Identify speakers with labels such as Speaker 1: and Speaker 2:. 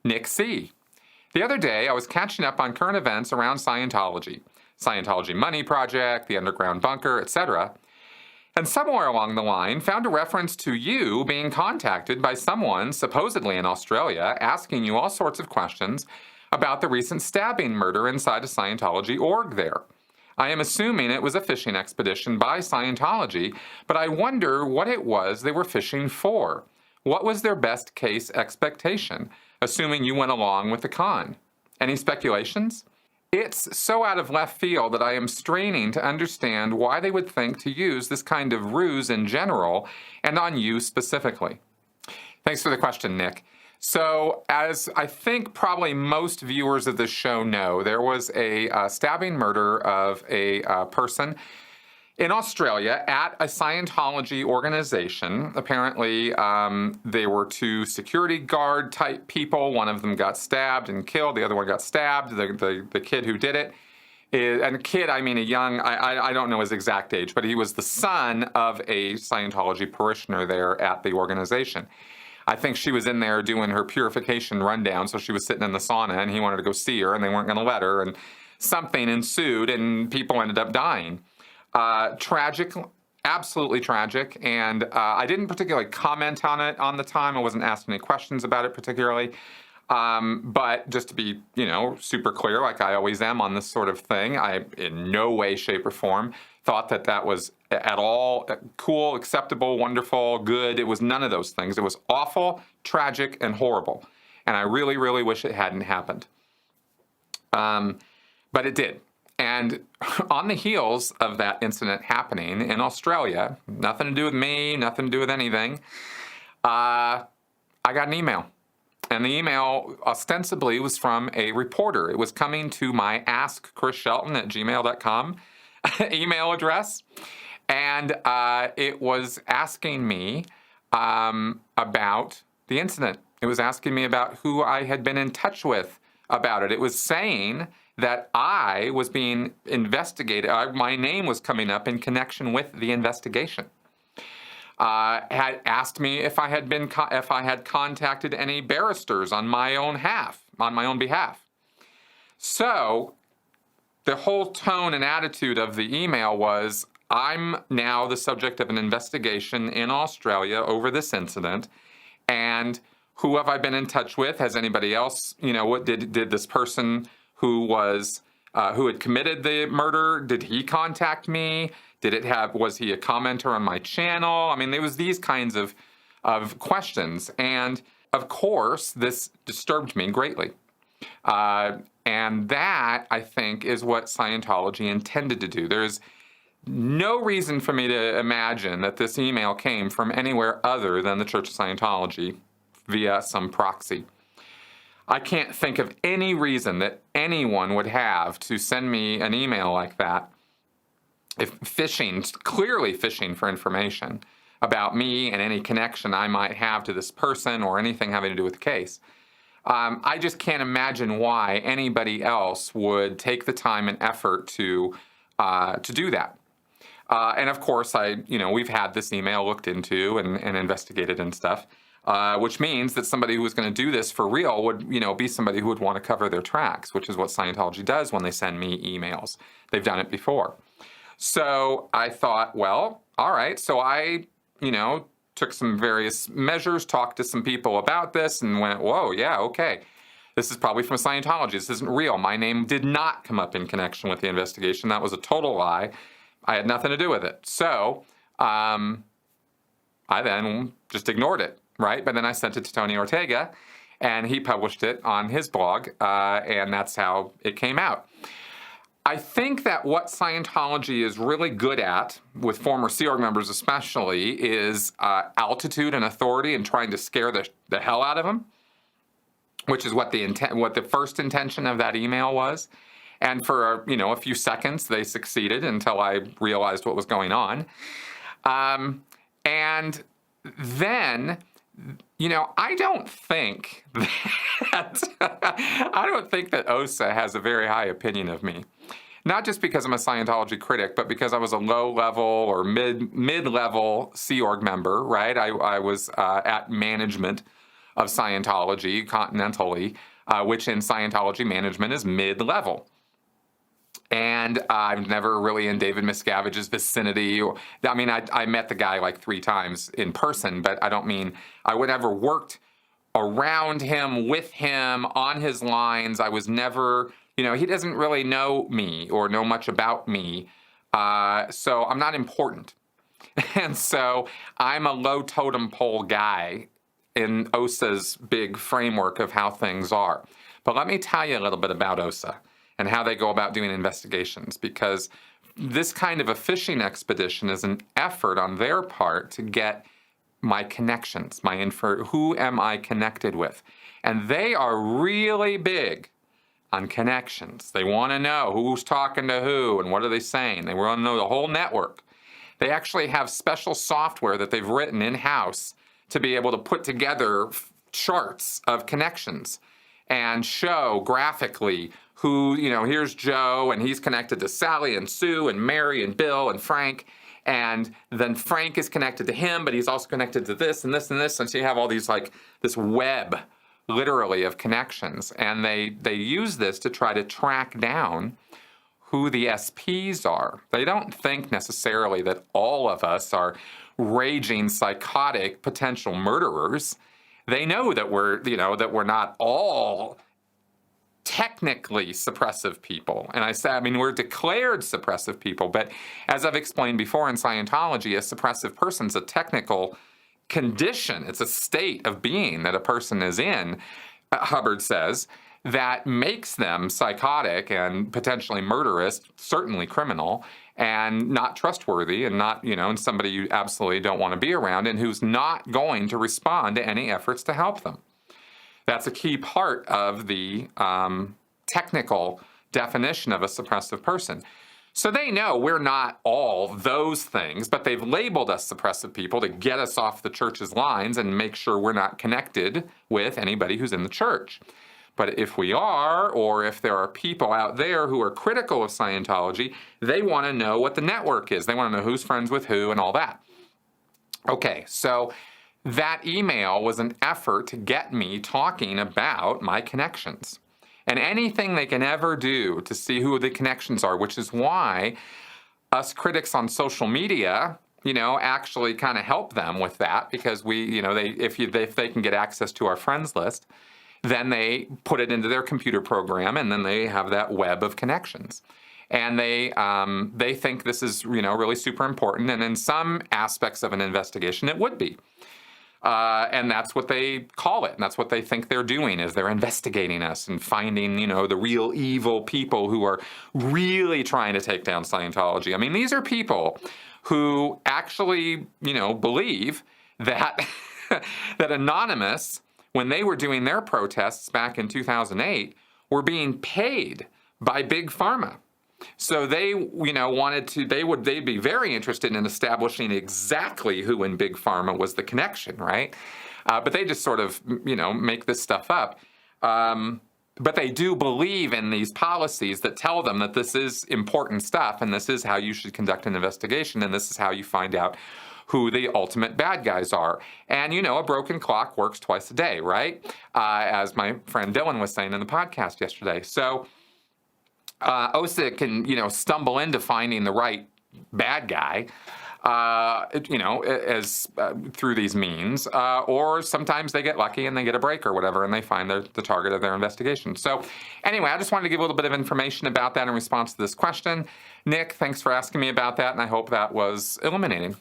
Speaker 1: Nick C. The other day, I was catching up on current events around Scientology, Scientology Money Project, the Underground Bunker, etc., and somewhere along the line found a reference to you being contacted by someone, supposedly in Australia, asking you all sorts of questions about the recent stabbing murder inside a Scientology org there. I am assuming it was a phishing expedition by Scientology, but I wonder what it was they were phishing for. What was their best case expectation, assuming you went along with the con? Any speculations? It's so out of left field that I am straining to understand why they would think to use this kind of ruse in general and on you specifically. Thanks for the question, Nick. So, as I think probably most viewers of this show know, there was a stabbing murder of a person in Australia at a Scientology organization. Apparently, they were two security guard type people. One of them got stabbed and killed. The other one got stabbed. The kid who did it, and kid, I mean a young, I don't know his exact age, but he was the son of a Scientology parishioner there at the organization. I think she was in there doing her purification rundown, so she was sitting in the sauna, and he wanted to go see her, and they weren't going to let her, and something ensued, and people ended up dying. Tragic, absolutely tragic, and I didn't particularly comment on it on the time. I wasn't asked any questions about it particularly, but just to be, super clear, like I always am on this sort of thing, I, in no way, shape, or form, thought that was at all cool, acceptable, wonderful, good. It was none of those things. It was awful, tragic, and horrible, and I really, really wish it hadn't happened. But it did. And on the heels of that incident happening in Australia, nothing to do with me, nothing to do with anything, I got an email. And the email ostensibly was from a reporter. It was coming to my askchrisshelton@gmail.com email address. And it was asking me about the incident. It was asking me about who I had been in touch with about it. It was saying that I was being investigated. My name was coming up in connection with the investigation. Had asked me if I had contacted any barristers on my own behalf. So the whole tone and attitude of the email was, I'm now the subject of an investigation in Australia over this incident, and who have I been in touch with? Has anybody else, what did this person who had committed the murder, did he contact me? Was he a commenter on my channel? I mean, there was these kinds of questions. And of course, this disturbed me greatly. And that, I think, is what Scientology intended to do. There's no reason for me to imagine that this email came from anywhere other than the Church of Scientology via some proxy. I can't think of any reason that anyone would have to send me an email like that, if clearly phishing for information about me and any connection I might have to this person or anything having to do with the case. I just can't imagine why anybody else would take the time and effort to do that. And of course, we've had this email looked into and investigated and stuff, which means that somebody who was going to do this for real would, be somebody who would want to cover their tracks, which is what Scientology does when they send me emails. They've done it before. So I thought, well, all right. So I, took some various measures, talked to some people about this, and went, whoa, yeah, okay. This is probably from Scientology. This isn't real. My name did not come up in connection with the investigation. That was a total lie. I had nothing to do with it. So I then just ignored it, right? But then I sent it to Tony Ortega, and he published it on his blog, and that's how it came out. I think that what Scientology is really good at, with former Sea Org members especially, is altitude and authority and trying to scare the hell out of them, which is what the first intention of that email was. And for a few seconds, they succeeded until I realized what was going on. And then, I don't think that OSA has a very high opinion of me. Not just because I'm a Scientology critic, but because I was a low-level or mid-level Sea Org member, right? I was at management of Scientology continentally, which in Scientology management is mid-level. And I'm never really in David Miscavige's vicinity. I mean, I met the guy like 3 times in person, but I don't mean I would ever worked around him, with him, on his lines. I was never, he doesn't really know me or know much about me. So I'm not important. And so I'm a low totem pole guy in OSA's big framework of how things are. But let me tell you a little bit about OSA and how they go about doing investigations, because this kind of a phishing expedition is an effort on their part to get my connections, who am I connected with? And they are really big on connections. They want to know who's talking to who and what are they saying. They want to know the whole network. They actually have special software that they've written in-house to be able to put together charts of connections and show graphically who, here's Joe, and he's connected to Sally and Sue and Mary and Bill and Frank, and then Frank is connected to him, but he's also connected to this and this and this, and so you have all these, this web, literally, of connections, and they use this to try to track down who the SPs are. They don't think necessarily that all of us are raging, psychotic, potential murderers. They know that we're not all technically suppressive people. And we're declared suppressive people, but as I've explained before in Scientology, a suppressive person's a technical condition. It's a state of being that a person is in, Hubbard says, that makes them psychotic and potentially murderous, certainly criminal, and not trustworthy, and not, and somebody you absolutely don't want to be around, and who's not going to respond to any efforts to help them. That's a key part of the technical definition of a suppressive person. So they know we're not all those things, but they've labeled us suppressive people to get us off the church's lines and make sure we're not connected with anybody who's in the church. But if we are, or if there are people out there who are critical of Scientology, they want to know what the network is. They want to know who's friends with who and all that. Okay, so that email was an effort to get me talking about my connections and anything they can ever do to see who the connections are, which is why us critics on social media, actually kind of help them with that, because if they can get access to our friends list, then they put it into their computer program, and then they have that web of connections. And they think this is, really super important. And in some aspects of an investigation, it would be. And that's what they call it. And that's what they think they're doing, is they're investigating us and finding, the real evil people who are really trying to take down Scientology. I mean, these are people who actually, believe that, that Anonymous, when they were doing their protests back in 2008, were being paid by Big Pharma. So they, they'd be very interested in establishing exactly who in Big Pharma was the connection, right? But they just sort of, make this stuff up. But they do believe in these policies that tell them that this is important stuff, and this is how you should conduct an investigation, and this is how you find out who the ultimate bad guys are. And, a broken clock works twice a day, right? As my friend Dylan was saying in the podcast yesterday. So OSA can, stumble into finding the right bad guy, through these means, or sometimes they get lucky and they get a break or whatever, and they find the target of their investigation. So anyway, I just wanted to give a little bit of information about that in response to this question. Nick, thanks for asking me about that, and I hope that was illuminating.